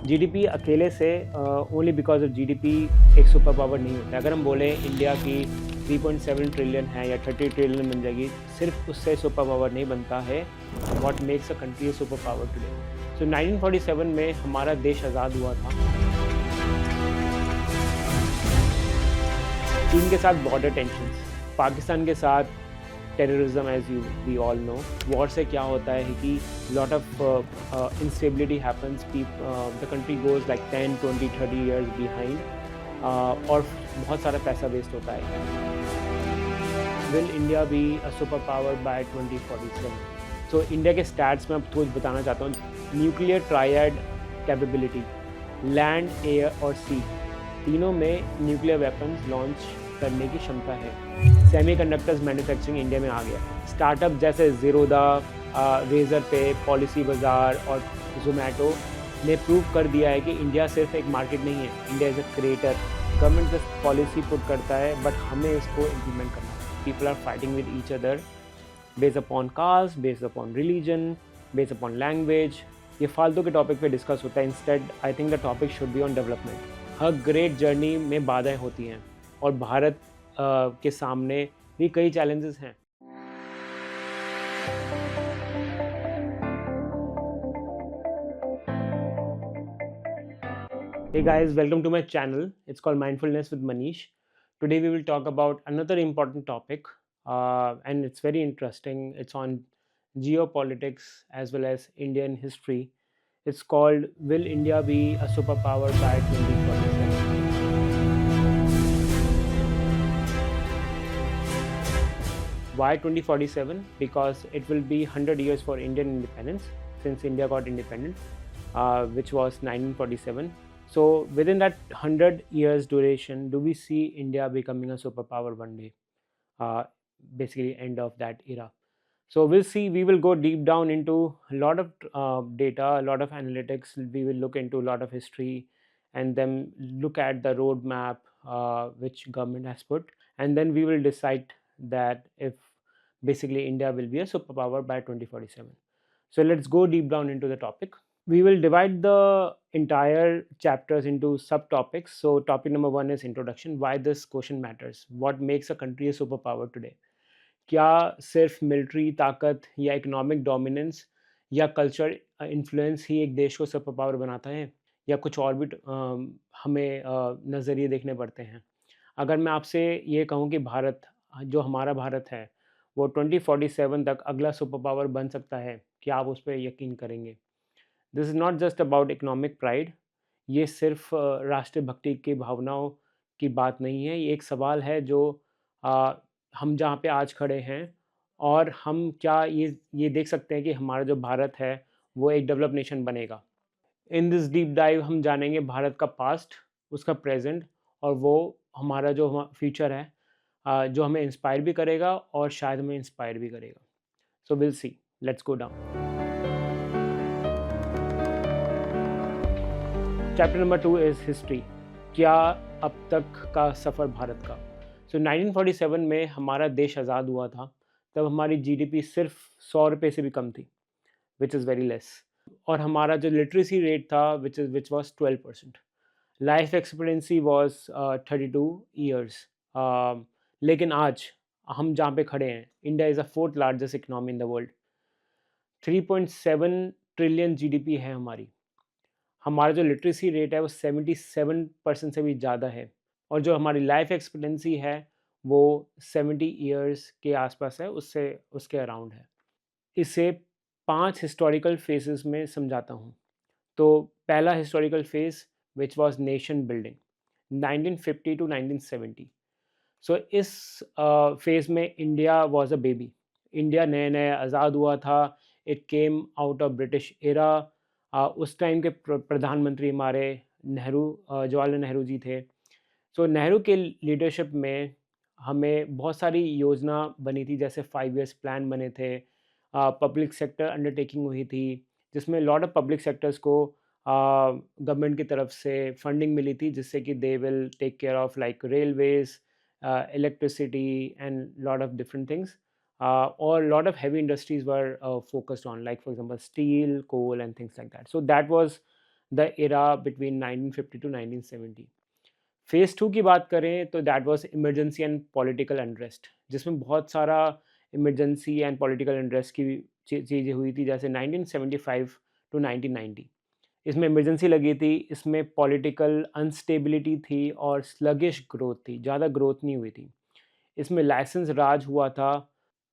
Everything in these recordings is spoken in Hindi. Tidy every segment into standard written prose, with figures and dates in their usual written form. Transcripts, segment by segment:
जीडीपी अकेले से ओनली बिकॉज ऑफ जीडीपी एक सुपर पावर नहीं होता है। अगर हम बोलें इंडिया की 3.7 ट्रिलियन है या 30 ट्रिलियन बन जाएगी, सिर्फ उससे सुपर पावर नहीं बनता है। What makes a country super power today. So 1947 में हमारा देश आज़ाद हुआ था। चीन के साथ बॉर्डर टेंशंस, पाकिस्तान के साथ terrorism, as you we all know. War से क्या होता है कि lot of instability happens, the country goes like 10, 20, 30 years behind, और बहुत सारा पैसा वेस्ट होता है। Will India be a super power by 2047? So India के स्टैट्स में अब कुछ बताना चाहता हूँ। Nuclear triad capability, land, air और सी, तीनों में न्यूक्लियर वेपन्स लॉन्च करने की क्षमता है। सेमीकंडक्टर्स मैन्युफैक्चरिंग इंडिया में आ गया। स्टार्टअप जैसे ज़ीरोदा, रेजर पे, पॉलिसी बाज़ार और जोमेटो ने प्रूव कर दिया है कि इंडिया सिर्फ एक मार्केट नहीं है, India is a creator. Government just policy put करता है, बट हमें इसको इम्प्लीमेंट करना है। People are fighting with each other based upon caste, based upon religion, based upon language. ये फालतू के टॉपिक पे डिस्कस होता है। Instead I think the topic should be on development. हर ग्रेट जर्नी में बाधाएं होती हैं और भारत के सामने भी कई चैलेंजेस हैं। Hey guys, welcome to my channel. It's called Mindfulness with Manish. Today we will talk about another important topic, and it's very interesting. It's on geopolitics as well as Indian history. It's called Will India Be a Superpower by 2047? Why 2047? Because it will be 100 years for Indian independence, since India got independent, which was 1947. So within that 100 years duration, do we see India becoming a superpower one day? Uh, Basically, end of that era. So we'll see. We will go deep down into a lot of data, a lot of analytics. We will look into a lot of history, and then look at the roadmap which government has put, and then we will decide that if basically India will be a superpower by 2047. So let's go deep down into the topic. We will divide the entire chapters into subtopics. So topic number 1 is introduction. Why this question matters? What makes a country a superpower today? क्या सिर्फ मिलिट्री ताकत या इकोनॉमिक डोमिनेंस या कल्चर इन्फ्लुएंस ही एक देश को सुपर पावर बनाता है, या कुछ और भी हमें नज़रिए देखने पड़ते हैं? अगर मैं आपसे ये कहूँ कि भारत, जो हमारा भारत है, वो 2047 तक अगला सुपर पावर बन सकता है, क्या आप उस पर यकीन करेंगे? This is not just about economic pride. ये सिर्फ राष्ट्रीय भक्ति की भावनाओं की बात नहीं है। ये एक सवाल है जो अ, हम जहाँ पे आज खड़े हैं, और हम क्या ये देख सकते हैं कि हमारा जो भारत है वो एक डेवलप नेशन बनेगा। इन दिस डीप डाइव हम जानेंगे भारत का पास्ट, उसका प्रेजेंट, और वो हमारा जो फ्यूचर है, जो हमें इंस्पायर भी करेगा और शायद हमें इंस्पायर भी करेगा। So will see, let's go down. Chapter number 2 is history. क्या अब तक का सफ़र भारत का। सो 1947 में हमारा देश आज़ाद हुआ था। तब हमारी जीडीपी सिर्फ 100 रुपये से भी कम थी, विच इज़ वेरी लेस। और हमारा जो लिटरेसी रेट था which was 12%। Life expectancy was 32 years. लेकिन आज हम जहाँ पे खड़े हैं, India is the fourth largest economy in the world. 3.7 trillion GDP है हमारी। हमारा जो लिटरेसी रेट है वो 77% से भी ज़्यादा है, और जो हमारी लाइफ एक्सपेक्टेंसी है वो 70 ईयर्स के आसपास है, उससे उसके अराउंड है। इसे 5 हिस्टोरिकल फेजेस में समझाता हूँ। तो पहला historical phase which was nation building, 1950 to 1970। So इस फेज में India was a baby. India नए नए आज़ाद हुआ था। It came out of British era. उस टाइम के प्रधानमंत्री हमारे नेहरू, जवाहरलाल नेहरू जी थे। सो नेहरू के लीडरशिप में हमें बहुत सारी योजना बनी थी, जैसे 5 ईयर्स प्लान बने थे, पब्लिक सेक्टर अंडरटेकिंग हुई थी, जिसमें लॉट ऑफ पब्लिक सेक्टर्स को गवर्नमेंट की तरफ से फंडिंग मिली थी, जिससे कि they will take care of like railways, electricity and lot of different things, or lot of heavy industries were focused on, like for example steel, coal and things like that. So that was the era between 1950 to 1970। Phase 2 की बात करें तो that was emergency and political unrest, जिसमें बहुत सारा इमरजेंसी एंड पॉलिटिकल अनरेस्ट की चीज़ें हुई थी, जैसे 1975 टू 1990। इसमें इमरजेंसी लगी थी, इसमें पॉलिटिकल अनस्टेबिलिटी थी और स्लगिश ग्रोथ थी, ज़्यादा ग्रोथ नहीं हुई थी। इसमें लाइसेंस राज हुआ था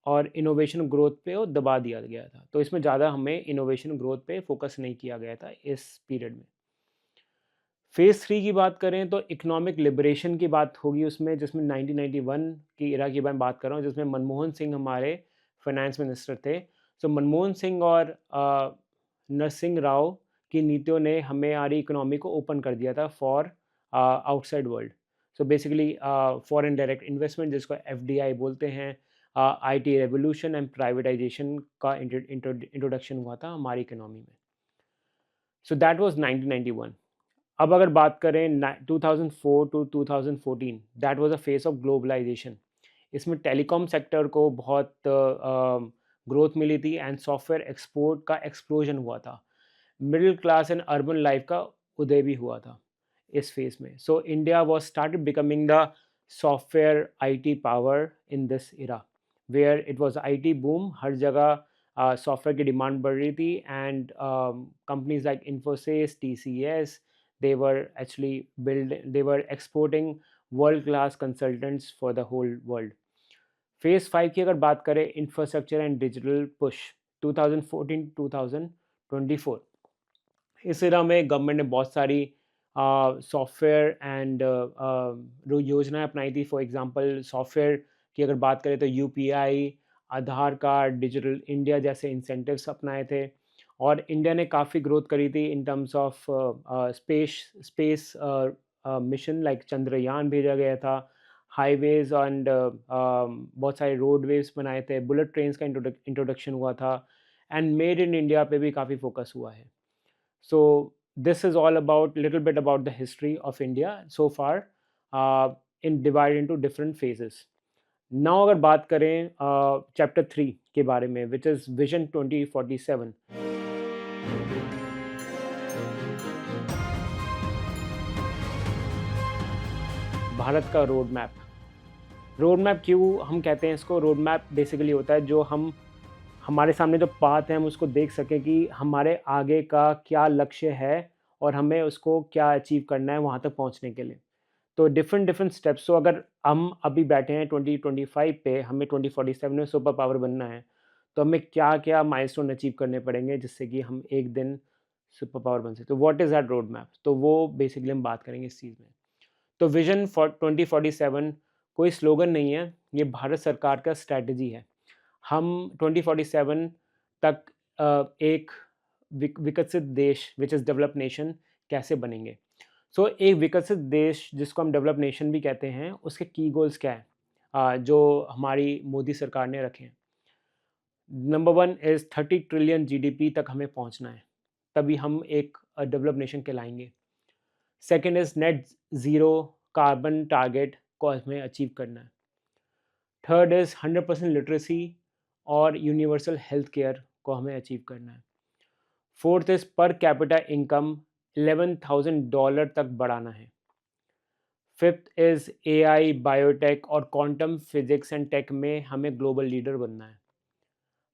और इनोवेशन ग्रोथ पे वो दबा दिया गया था। तो इसमें ज़्यादा हमें इनोवेशन ग्रोथ पे फोकस नहीं किया गया था इस पीरियड में। फेज़ 3 की बात करें तो इकोनॉमिक लिबरेशन की बात होगी उसमें, जिसमें 1991 की इरा की मैं बात कर रहा हूँ, जिसमें मनमोहन सिंह हमारे फाइनेंस मिनिस्टर थे। सो मनमोहन सिंह और नरसिंह राव की नीतियों ने हमारी इकोनॉमी को ओपन कर दिया था for outside world. So basically foreign direct investment, जिसको एफडीआई बोलते हैं, आईटी रेवोल्यूशन एंड प्राइवेटाइजेशन का इंट्रोडक्शन हुआ था हमारी इकोनॉमी में। So that was 1991। अब अगर बात करें 2004 to 2014, that was a phase of globalisation. इसमें टेलीकॉम सेक्टर को बहुत ग्रोथ मिली थी एंड सॉफ्टवेयर एक्सपोर्ट का एक्सप्लोजन हुआ था। Middle class and urban life का उदय भी हुआ था इस फेज में। So India was started becoming the software IT power in this era, where it was IT boom. हर जगह सॉफ्टवेयर की डिमांड बढ़ रही थी and companies like Infosys, TCS, they were actually they were exporting world class consultants for the whole world. Phase 5 की अगर बात करें, इंफ्रास्ट्रक्चर एंड डिजिटल पुश, 2014 2024, इस एरा में गवर्नमेंट ने बहुत सारी सॉफ्टवेयर एंड योजनाएं अपनाई थी। फॉर एग्जांपल सॉफ्टवेयर की अगर बात करें तो यूपीआई, आधार कार्ड, डिजिटल इंडिया जैसे इंसेंटिव्स अपनाए थे। और इंडिया ने काफ़ी ग्रोथ करी थी in terms of space space mission, like Chandrayaan भेजा गया था, हाईवेज एंड बहुत सारे रोडवेज बनाए थे, बुलेट ट्रेन्स का इंट्रोडक्शन हुआ था एंड मेड इन इंडिया पे भी काफ़ी फोकस हुआ है। So this is all about little bit about the history of India so far, in divided into different phases. Now अगर बात करें चैप्टर 3 के बारे में, which is विजन 2047। भारत का रोड मैप। रोड मैप क्यों हम कहते हैं इसको रोड मैप? बेसिकली होता है जो हम हमारे सामने जो पाथ है हम उसको देख सकें कि हमारे आगे का क्या लक्ष्य है और हमें उसको क्या अचीव करना है वहाँ तक पहुँचने के लिए। तो डिफरेंट डिफरेंट स्टेप्स। तो अगर हम अभी बैठे हैं 2025 पे, हमें 2047 में सुपर पावर बनना है, तो हमें क्या क्या माइलस्टोन अचीव करने पड़ेंगे जिससे कि हम एक दिन सुपर पावर बन सके। तो what is that road map? तो वो बेसिकली हम बात करेंगे इस चीज़ में। तो विजन फॉर 2047 कोई स्लोगन नहीं है, ये भारत सरकार का स्ट्रैटेजी है। हम 2047 तक एक विकसित देश, विच इज़ डेवलप्ड नेशन, कैसे बनेंगे। सो एक विकसित देश जिसको हम डेवलप नेशन भी कहते हैं, उसके की गोल्स क्या हैं जो हमारी मोदी सरकार ने रखे हैं। नंबर 1 इज़ 30 ट्रिलियन जीडीपी तक हमें पहुंचना है, तभी हम एक डेवलप नेशन कहलाएंगे। Second is net zero carbon target को हमें अचीव करना है। थर्ड इज़ 100% लिटरेसी और यूनिवर्सल हेल्थ केयर को हमें अचीव करना है। Fourth is per capita income $11,000 तक बढ़ाना है। फिफ्थ इज़ एआई, बायोटेक और क्वांटम फिजिक्स एंड टेक में हमें ग्लोबल लीडर बनना है।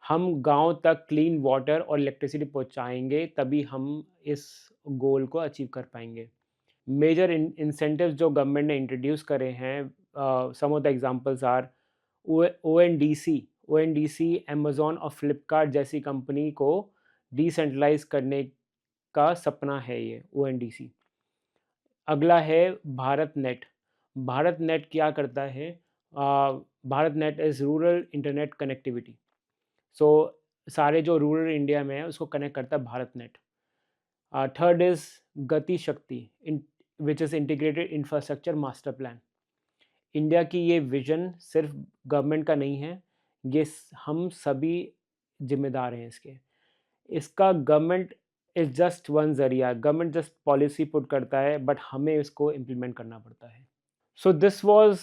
हम गांव तक क्लीन वाटर और इलेक्ट्रिसिटी पहुंचाएंगे, तभी हम इस गोल को अचीव कर पाएंगे। मेजर इंसेंटिव्स जो गवर्नमेंट ने इंट्रोड्यूस करे हैं, some of the examples are O N D C, Amazon और फ्लिपकार्ट जैसी कंपनी को डिसेंट्रलाइज करने का सपना है ये ओ एन डी सी। अगला है भारत नेट। भारत नेट क्या करता है? Bharat net is rural internet connectivity. So सारे जो रूरल इंडिया में है उसको कनेक्ट करता है भारत नेट। थर्ड इज़ गति शक्ति, which is integrated infrastructure master plan. India की ये विजन सिर्फ गवर्नमेंट का नहीं है, ये हम सभी जिम्मेदार हैं इसके। इसका गवर्नमेंट इज़ जस्ट वन ज़रिया, गवर्नमेंट जस्ट पॉलिसी पुट करता है, बट हमें इसको इम्प्लीमेंट करना पड़ता है। So this was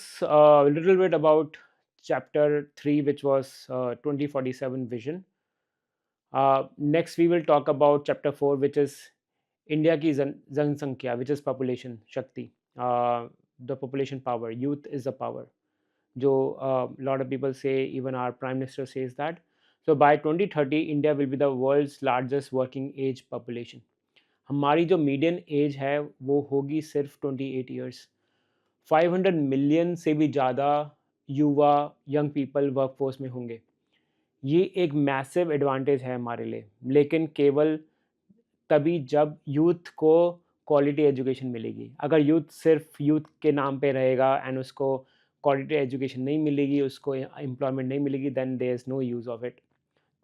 little bit about chapter 3, which was 2047 vision. Next we will talk about chapter 4, which is India की जनसंख्या विच इज़ पॉपुलेशन शक्ति, the population power, youth is the power, जो lot of people say, even our prime minister says that. So by 2030 India will be the world's largest working age population. हमारी जो मीडियन एज है वो होगी सिर्फ 28 ईयर्स। 500 मिलियन से भी ज़्यादा युवा, यंग पीपल वर्कफोर्स में होंगे। ये एक मैसिव एडवांटेज है हमारे लिए, लेकिन केवल तभी जब यूथ को क्वालिटी एजुकेशन मिलेगी। अगर यूथ सिर्फ यूथ के नाम पे रहेगा एंड उसको क्वालिटी एजुकेशन नहीं मिलेगी, उसको एम्प्लॉयमेंट नहीं मिलेगी, then there is no use of it.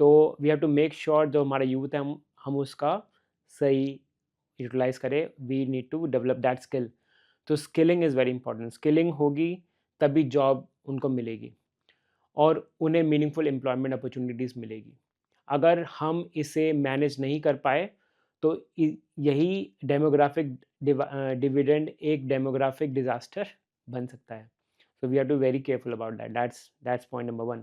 तो we have to make sure जो हमारा यूथ है हम उसका सही यूटिलाइज़ करें। We need to develop that skill. तो skilling is very important. Skilling होगी तभी जॉब उनको मिलेगी और उन्हें मीनिंगफुल एम्प्लॉयमेंट अपॉर्चुनिटीज़ मिलेगी। अगर हम इसे मैनेज नहीं कर पाए तो यही डेमोग्राफिक डिविडेंड एक डेमोग्राफिक डिजास्टर बन सकता है। So we have to very careful about that. That's point number 1।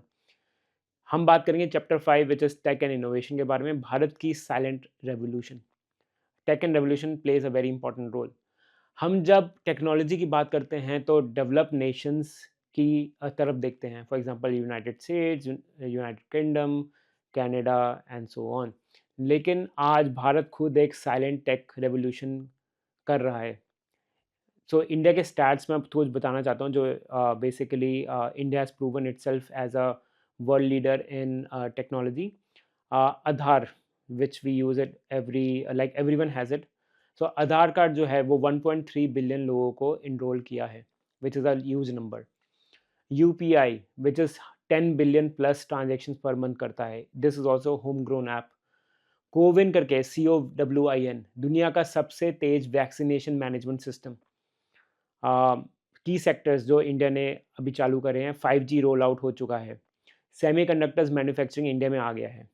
हम बात करेंगे chapter 5 which is tech and innovation के बारे में, भारत की silent revolution. Tech and revolution plays a very important role. हम जब टेक्नोलॉजी की बात करते हैं तो डेवलप्ड नेशंस की तरफ देखते हैं, for example United states, United kingdom, Canada and so on. लेकिन आज भारत खुद एक साइलेंट टेक रेवोल्यूशन कर रहा है। सो इंडिया के स्टैट्स में अब कुछ बताना चाहता हूँ जो basically India has proven itself as a world leader in technology. Aadhaar which we use it every like everyone has it. So Aadhaar card जो है वो 1.3 बिलियन लोगों को इनरोल किया है, which is a huge number. UPI which is 10 billion plus transaction per month करता है। This is also home grown app. CoWIN करके COWIN दुनिया का सबसे तेज वैक्सीनेशन मैनेजमेंट सिस्टम। की सेक्टर्स जो इंडिया ने अभी चालू करे हैं, 5G रोल आउट हो चुका है। सेमीकंडक्टर्स मैन्युफैक्चरिंग इंडिया में आ गया है।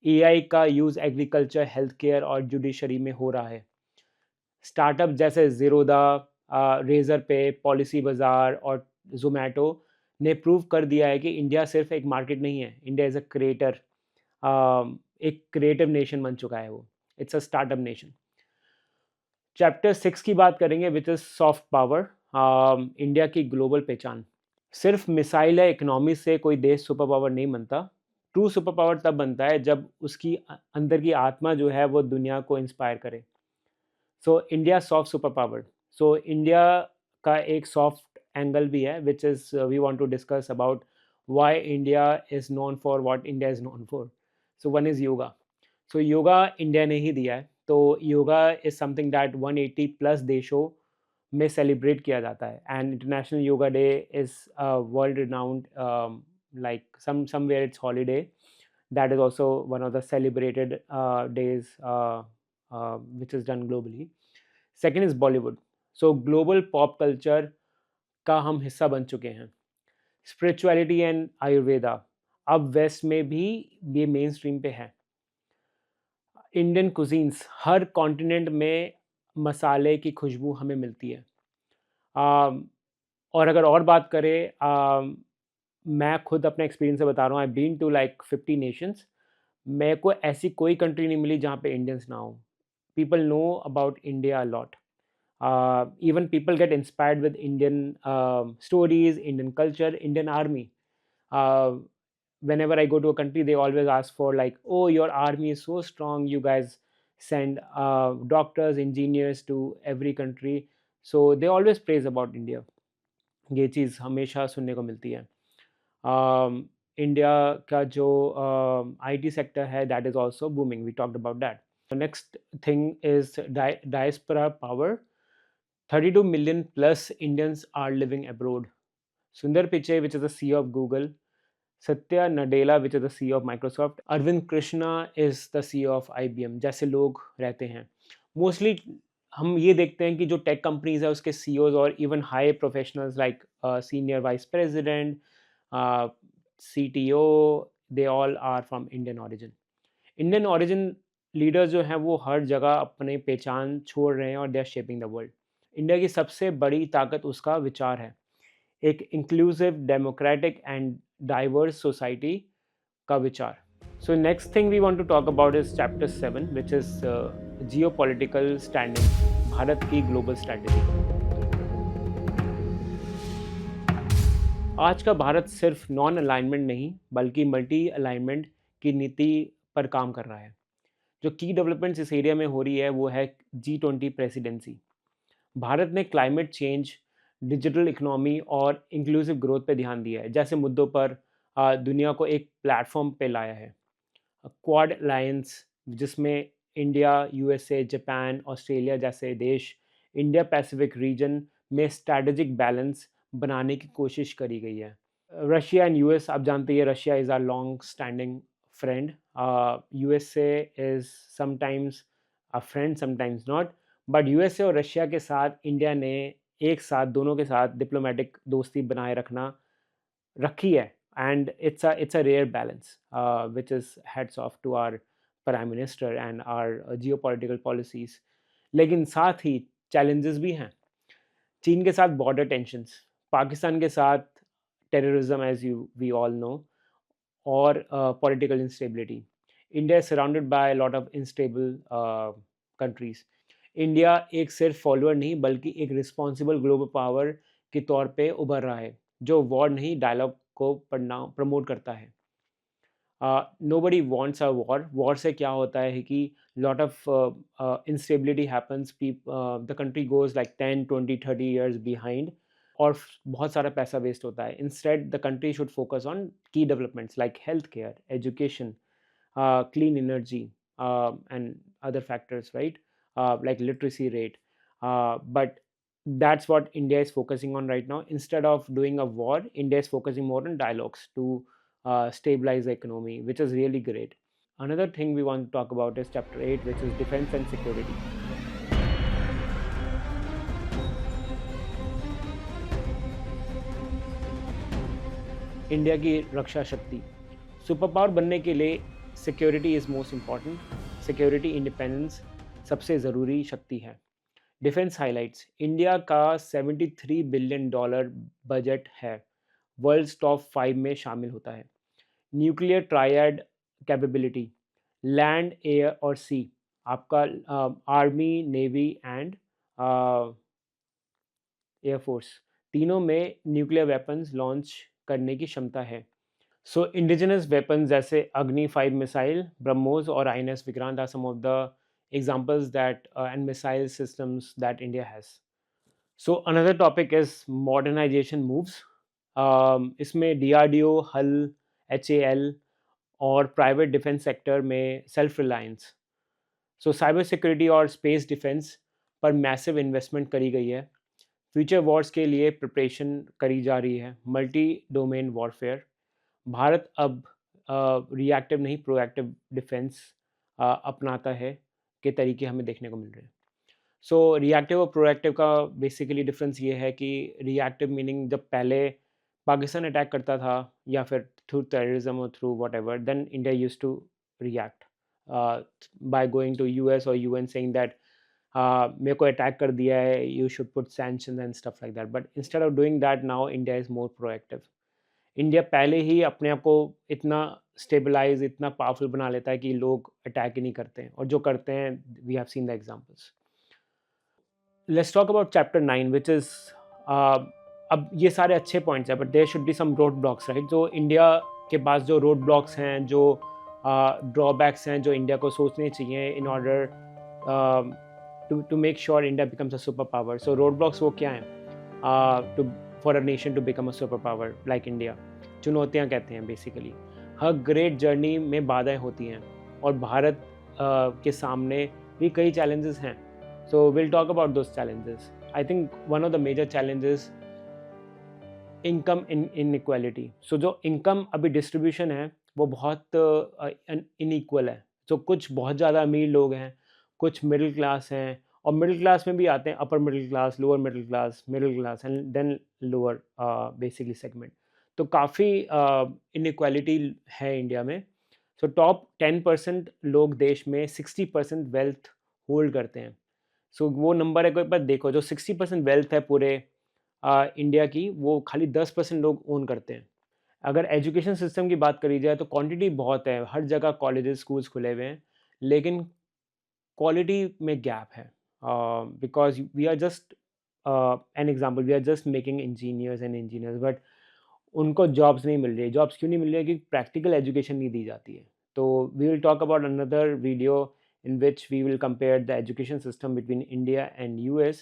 AI का यूज़ एग्रीकल्चर, हेल्थ केयर और जुडिशरी में हो रहा है। स्टार्टअप जैसे ज़ीरोदा, रेज़र पे, पॉलिसी बाज़ार और ज़ोमैटो ने प्रूव कर दिया है कि इंडिया सिर्फ एक मार्केट नहीं है, इंडिया इज़ अ क्रिएटर। एक क्रिएटिव नेशन बन चुका है वो। It's a startup nation. Chapter 6 की बात करेंगे which is soft power, India की ग्लोबल पहचान। सिर्फ मिसाइल या इकोनॉमी से कोई देश सुपर पावर नहीं बनता। ट्रू सुपर पावर तब बनता है जब उसकी अंदर की आत्मा जो है वो दुनिया को इंस्पायर करे। So India soft super power. So India का एक सॉफ्ट एंगल भी है which is we want to discuss about why India is known for what India is known for. So one is yoga. So yoga India ने ही दिया है। तो yoga is something that 180 plus देशों में सेलिब्रेट किया जाता है and international yoga day is world renowned, like somewhere it's holiday. That is also one of the celebrated days which is done globally. Second is Bollywood. So global pop culture का हम हिस्सा बन चुके हैं। स्पिरिचुअलिटी एंड आयुर्वेदा अब वेस्ट में भी ये मेन स्ट्रीम पे है। इंडियन कुजीन्स, हर कॉन्टिनेंट में मसाले की खुशबू हमें मिलती है। और अगर और बात करें, मैं खुद अपने एक्सपीरियंस से बता रहा हूँ, I been to like 50 nations. मेरे को ऐसी कोई कंट्री नहीं मिली जहाँ पे इंडियंस ना हो। People know about India a lot. Even people get inspired with Indian stories, Indian culture, Indian army. Uh, Whenever I go to a country, they always ask for like, "Oh, your army is so strong. You guys send doctors, engineers to every country." So they always praise about India. ये चीज़ हमेशा सुनने को मिलती है। इंडिया का जो IT सेक्टर है, that is also booming. We talked about that. The next thing is diaspora power. 32 million plus Indians are living abroad. Sundar Pichai, which is the CEO of Google, Satya Nadella, which is the CEO of Microsoft, Arvind Krishna is the CEO of IBM, जैसे लोग रहते हैं। मोस्टली हम ये देखते हैं कि जो टेक कंपनीज है उसके CEOs और even high professionals like senior vice president, CTO, they all are from Indian origin. Indian origin leaders जो हैं वो हर जगह अपनी पहचान छोड़ रहे हैं और they are shaping the world. India की सबसे बड़ी ताकत उसका विचार है, एक inclusive, democratic and diverse society का विचार। So next thing we want to talk about is chapter 7 which is geopolitical standing, Bharat की ग्लोबल स्ट्रैटेजी। आज का भारत सिर्फ नॉन अलाइनमेंट नहीं बल्कि मल्टी अलाइनमेंट की नीति पर काम कर रहा है। जो की डेवलपमेंट्स इस एरिया में हो रही है वो है G20 प्रेसिडेंसी। भारत ने क्लाइमेट चेंज, डिजिटल इकोनॉमी और इंक्लूसिव ग्रोथ पे ध्यान दिया है, जैसे मुद्दों पर दुनिया को एक प्लेटफॉर्म पे लाया है। क्वाड अलायंस, जिसमें इंडिया, यूएसए, जापान, ऑस्ट्रेलिया जैसे देश इंडिया पैसिफिक रीजन में स्ट्रैटेजिक बैलेंस बनाने की कोशिश करी गई है। रशिया एंड यूएस, आप जानते हैं Russia is our long standing friend. USA is sometimes a friend, sometimes not, but USA और रशिया के साथ इंडिया ने एक साथ दोनों के साथ डिप्लोमेटिक दोस्ती बनाए रखी है। And it's a rare balance, which is heads off to our prime minister and our geopolitical policies। लेकिन साथ ही challenges भी हैं। चीन के साथ बॉर्डर टेंशंस, पाकिस्तान के साथ terrorism as you we all know, और political instability. India is surrounded by lot of instable countries. India एक सिर्फ फॉलोअर नहीं बल्कि एक रिस्पॉन्सिबल ग्लोबल पावर के तौर पे उभर रहा है, जो वॉर नहीं डायलॉग को पढ़ना प्रमोट करता है। Nobody wants a war. War से क्या होता है कि lot of instability happens. The country goes like 10, 20, 30 years behind, और बहुत सारा पैसा वेस्ट होता है। Instead, the country should focus on key developments like healthcare, education, clean energy, and other factors, right? Like literacy rate. But that's what India is focusing on right now. Instead of doing a war, India is focusing more on dialogues to stabilize the economy, which is really great. Another thing we want to talk about is chapter 8, which is defense and security. India की रक्षा शक्ति। सुपर पावर बनने के लिए security is most important. Security independence सबसे ज़रूरी शक्ति है। Defence highlights. इंडिया का $73 बिलियन बजट है, वर्ल्ड टॉप 5 में शामिल होता है। Nuclear triad capability, land, air और सी। आपका आर्मी, नेवी एंड एयरफोर्स, तीनों में न्यूक्लियर वेपन्स लॉन्च करने की क्षमता है। सो इंडिजिनस वेपन्स जैसे अग्नि 5 मिसाइल, ब्रह्मोस और INS Vikrant are some of the examples that and missile systems that India has. So another topic is modernisation moves. इसमें DRDO, हल, HAL और प्राइवेट डिफेंस सेक्टर में self reliance. So cyber security और स्पेस डिफेंस पर मैसिव इन्वेस्टमेंट करी गई है। फ्यूचर वॉर्स के लिए प्रिपरेशन करी जा रही है। Multi domain warfare. भारत अब रिएक्टिव नहीं प्रोएक्टिव डिफेंस अपनाता है के तरीके हमें देखने को मिल रहे हैं। सो रिएक्टिव और प्रोएक्टिव का बेसिकली डिफरेंस ये है कि रिएक्टिव मीनिंग जब पहले पाकिस्तान अटैक करता था या फिर थ्रू टेररिज्म और through whatever, then India use to react by going to US और UN सेइंग दैट मेरे को अटैक कर दिया है, you should put sanctions and stuff like that. But instead of doing that now India is more proactive. India पहले ही अपने आप को इतना स्टेबलाइज, इतना पावरफुल बना लेता है कि लोग अटैक ही नहीं करते हैं, और जो करते हैं we have seen the examples. Let's talk about chapter 9 which is, अब ये सारे अच्छे पॉइंट्स हैं but there should be some road blocks, right? जो इंडिया के पास जो रोड ब्लॉक्स हैं, जो ड्रॉबैक्स हैं, जो इंडिया को सोचने चाहिए in order to make sure India becomes a super power. So road blocks वो क्या हैं to for a nation to become a super power like India? चुनौतियाँ कहते हैं बेसिकली। हर ग्रेट जर्नी में बाधाएं होती हैं और भारत के सामने भी कई चैलेंजेस हैं। So will talk about those challenges. I think one of the major challenges income inequality. So जो इनकम अभी डिस्ट्रीब्यूशन है वो बहुत इनइक्वल है। तो कुछ बहुत ज़्यादा अमीर लोग हैं, कुछ मिडिल क्लास हैं, और मिडिल क्लास में भी आते हैं upper middle class, lower middle class and then lower basically segment. तो काफ़ी इनइक्वालिटी है इंडिया में। सो टॉप 10% लोग देश में 60% वेल्थ होल्ड करते हैं। सो वो नंबर है, कोई बार देखो, जो 60% वेल्थ है पूरे इंडिया की, वो खाली 10% लोग ओन करते हैं। अगर एजुकेशन सिस्टम की बात करी जाए तो क्वांटिटी बहुत है, हर जगह कॉलेजेस, स्कूल्स खुले हुए हैं, लेकिन क्वालिटी में गैप है, because we are just an example, we are just making engineers but उनको जॉब्स नहीं मिल रही। जॉब्स क्यों नहीं मिल रही है? क्योंकि प्रैक्टिकल एजुकेशन नहीं दी जाती है। तो we will talk about another video in which we will compare the education system between India and US.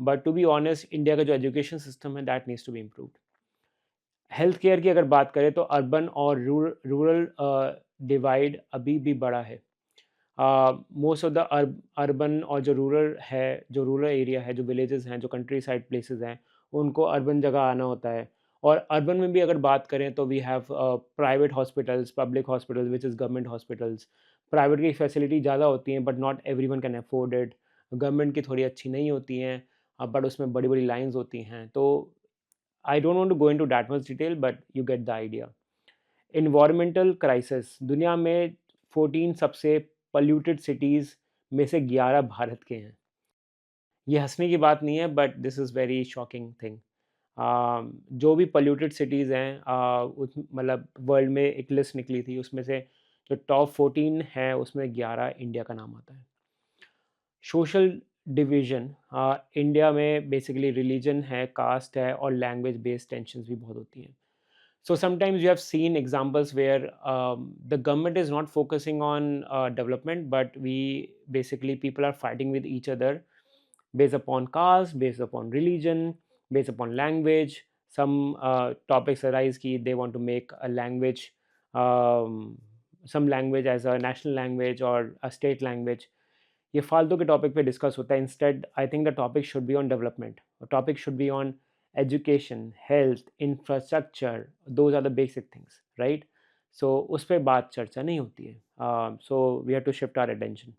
But to be honest, India का जो education system है that needs to be improved. Health care की अगर बात करें तो अर्बन और रूरल डिवाइड अभी भी बड़ा है। मोस्ट ऑफ द अर्बन और जो रूरल है, जो रूरल एरिया है, जो विलेजेस हैं, जो कंट्री साइड प्लेसेस हैं, उनको अर्बन जगह आना होता है। और अर्बन में भी अगर बात करें तो we have private hospitals, public hospitals which is government hospitals. Private की फैसिलिटी ज़्यादा होती हैं but not every one can afford it. Government की थोड़ी अच्छी नहीं होती हैं, बट उसमें बड़ी बड़ी लाइन्स होती हैं। तो I don't want to go into that much detail but you get the idea. Environmental crisis, दुनिया में 14 सबसे पॉल्यूटेड सिटीज़ में से 11 भारत के हैं। ये हँसने की बात नहीं है but this is very shocking thing. जो भी पॉल्यूटेड सिटीज़ हैं, उस मतलब वर्ल्ड में एक लिस्ट निकली थी, उसमें से जो टॉप 14 है उसमें 11 इंडिया का नाम आता है। सोशल डिवीज़न, इंडिया में बेसिकली रिलीजन है, कास्ट है और लैंग्वेज बेस्ड टेंशन्स भी बहुत होती हैं। So sometimes you have seen examples where the government is not focusing on development, but we basically people are fighting with each other based upon caste, based upon religion, based upon language. Some topics arise कि they want to make a language, um, some language as a national language or a state language. ये फालतू के टॉपिक पे डिस्कस होता है। Instead I think the topic should be on development, topic should be on education, health, infrastructure, those are the basic things, right? So उस पर बात चर्चा नहीं होती है। So we have to shift our attention.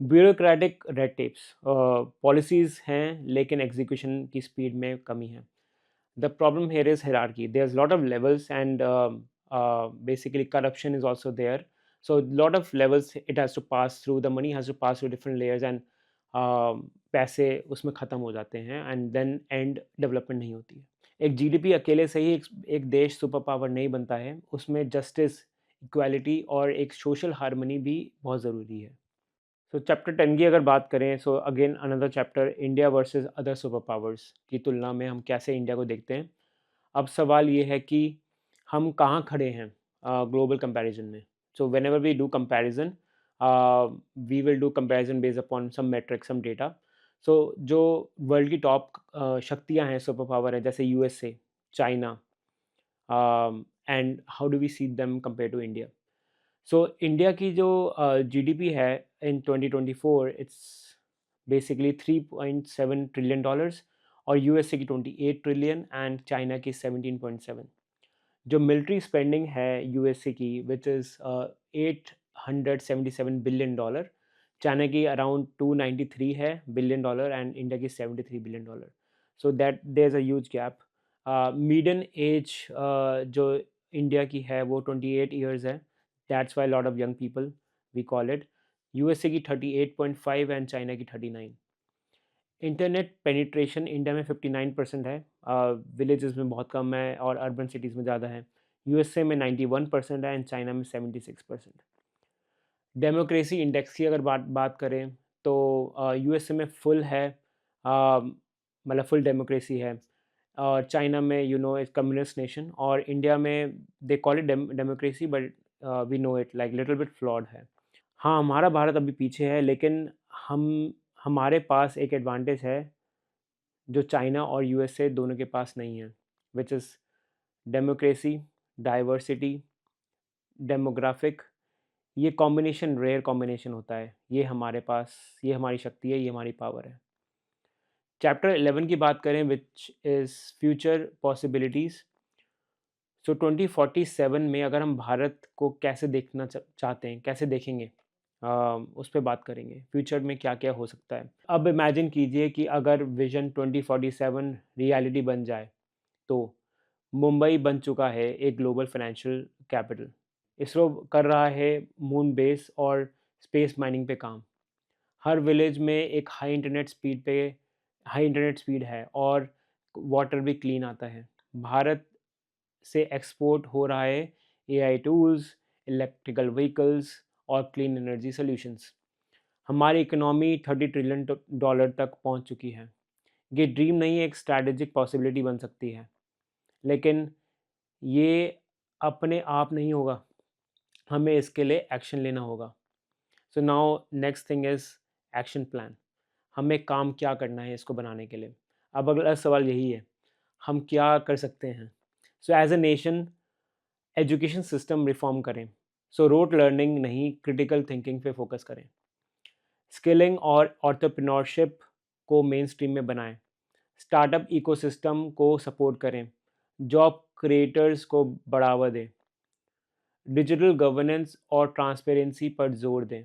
Bureaucratic red tapes, policies हैं लेकिन एग्जीक्यूशन की स्पीड में कमी है। The problem here is hierarchy. There's a lot of levels and basically corruption is also there. So a lot of levels it has to pass through, the money has to pass through different layers and पैसे उसमें ख़त्म हो जाते हैं and then end development नहीं होती है। एक जीडीपी अकेले से ही एक देश सुपर पावर नहीं बनता है, उसमें जस्टिस, इक्वालिटी और एक सोशल हार्मनी भी बहुत ज़रूरी है। सो चैप्टर 10 की अगर बात करें, so again another chapter, India versus other super powers की तुलना में हम कैसे इंडिया को देखते हैं। अब सवाल ये है कि हम कहाँ खड़े हैं ग्लोबल कंपैरिजन में। So whenever we do comparison, we will do comparison based upon some metric, some data. So जो वर्ल्ड की टॉप शक्तियाँ हैं, सुपर पावर हैं, जैसे USA, China, and how do we see them compare to India. So India की जो जीडीपी है in 2024, it's basically 3.7 trillion dollars और यूएसए की 28 ट्रिलियन एंड चाइना की 17.7। जो मिलिट्री स्पेंडिंग है यूएसए की which is 877 billion dollar, China की अराउंड 293 है बिलियन डॉलर एंड इंडिया की 73 billion dollar. So that there is a huge gap. Median age जो इंडिया की है वो 28 ईयर्स है। That's why lot of young people we call it. USA की 38.5 एंड चाइना की 39। इंटरनेट पेनिट्रेशन इंडिया में 59% है, विलेजेस में बहुत कम है और अर्बन सिटीज़ में ज़्यादा है। यूएसए में 91% है एंड चाइना में 76%। डेमोक्रेसी इंडेक्स की अगर बात बात करें तो यूएसए में फुल है, मतलब फुल डेमोक्रेसी है। और चाइना में you know it's communist nation, और इंडिया में they call it democracy but we know it like little bit flawed है। हाँ, हमारा भारत अभी पीछे है लेकिन हम हमारे पास एक एडवांटेज है जो चाइना और यूएसए दोनों के पास नहीं है, which is democracy, diversity, demographic. ये कॉम्बिनेशन रेयर कॉम्बिनेशन होता है, ये हमारे पास, ये हमारी शक्ति है, ये हमारी पावर है। चैप्टर 11 की बात करें विच इज़ फ्यूचर पॉसिबिलिटीज़। सो 2047 में अगर हम भारत को कैसे देखना चाहते हैं, कैसे देखेंगे, उस पे बात करेंगे। फ्यूचर में क्या क्या हो सकता है। अब इमेजिन कीजिए कि अगर विजन 2047 रियलिटी बन जाए तो मुंबई बन चुका है एक ग्लोबल फाइनेंशियल कैपिटल। इसरो कर रहा है मून बेस और स्पेस माइनिंग पे काम। हर विलेज में एक हाई इंटरनेट स्पीड है और वाटर भी क्लीन आता है। भारत से एक्सपोर्ट हो रहा है एआई टूल्स, इलेक्ट्रिकल व्हीकल्स और क्लीन एनर्जी सॉल्यूशंस। हमारी इकोनॉमी $30 ट्रिलियन तक पहुंच चुकी है। ये ड्रीम नहीं, एक स्ट्रैटेजिक पॉसिबिलिटी बन सकती है, लेकिन ये अपने आप नहीं होगा, हमें इसके लिए एक्शन लेना होगा। So now next thing is action plan. हमें काम क्या करना है इसको बनाने के लिए। अब अगला सवाल यही है, हम क्या कर सकते हैं? So as a nation education system reform करें। सो रोट लर्निंग नहीं, क्रिटिकल थिंकिंग पे फोकस करें। स्किलिंग और एंटरप्रेन्योरशिप को मेन स्ट्रीम में बनाएं। स्टार्टअप इकोसिस्टम को सपोर्ट करें। जॉब क्रिएटर्स को बढ़ावा दें। डिजिटल गवर्नेंस और ट्रांसपेरेंसी पर जोर दें।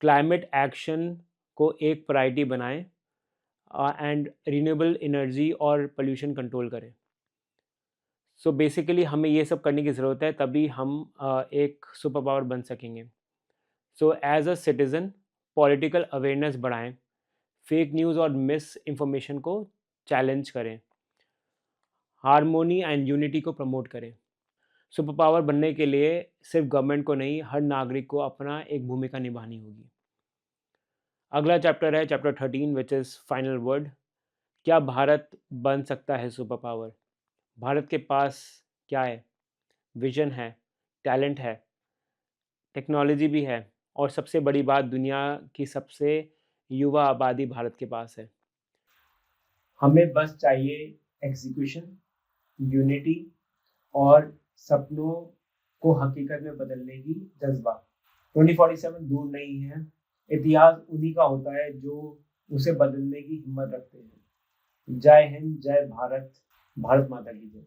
क्लाइमेट एक्शन को एक प्रायोरिटी बनाएं एंड रिन्यूएबल एनर्जी और पोल्यूशन कंट्रोल करें। सो बेसिकली हमें ये सब करने की ज़रूरत है, तभी हम एक सुपर पावर बन सकेंगे। So as a citizen political awareness बढ़ाएं, फेक न्यूज़ और मिस इन्फॉर्मेशन को चैलेंज करें, हारमोनी एंड यूनिटी को प्रमोट करें। सुपर पावर बनने के लिए सिर्फ गवर्नमेंट को नहीं, हर नागरिक को अपना एक भूमिका निभानी होगी। अगला चैप्टर है chapter 13 which is final word. क्या भारत बन सकता है सुपर पावर? भारत के पास क्या है? विजन है, टैलेंट है, टेक्नोलॉजी भी है, और सबसे बड़ी बात, दुनिया की सबसे युवा आबादी भारत के पास है। हमें बस चाहिए एग्जीक्यूशन, यूनिटी और सपनों को हकीकत में बदलने की जज्बा। 2047 दूर नहीं है। इतिहास उन्हीं का होता है जो उसे बदलने की हिम्मत रखते हैं। जय हिंद, जय भारत, भारत माता की जय।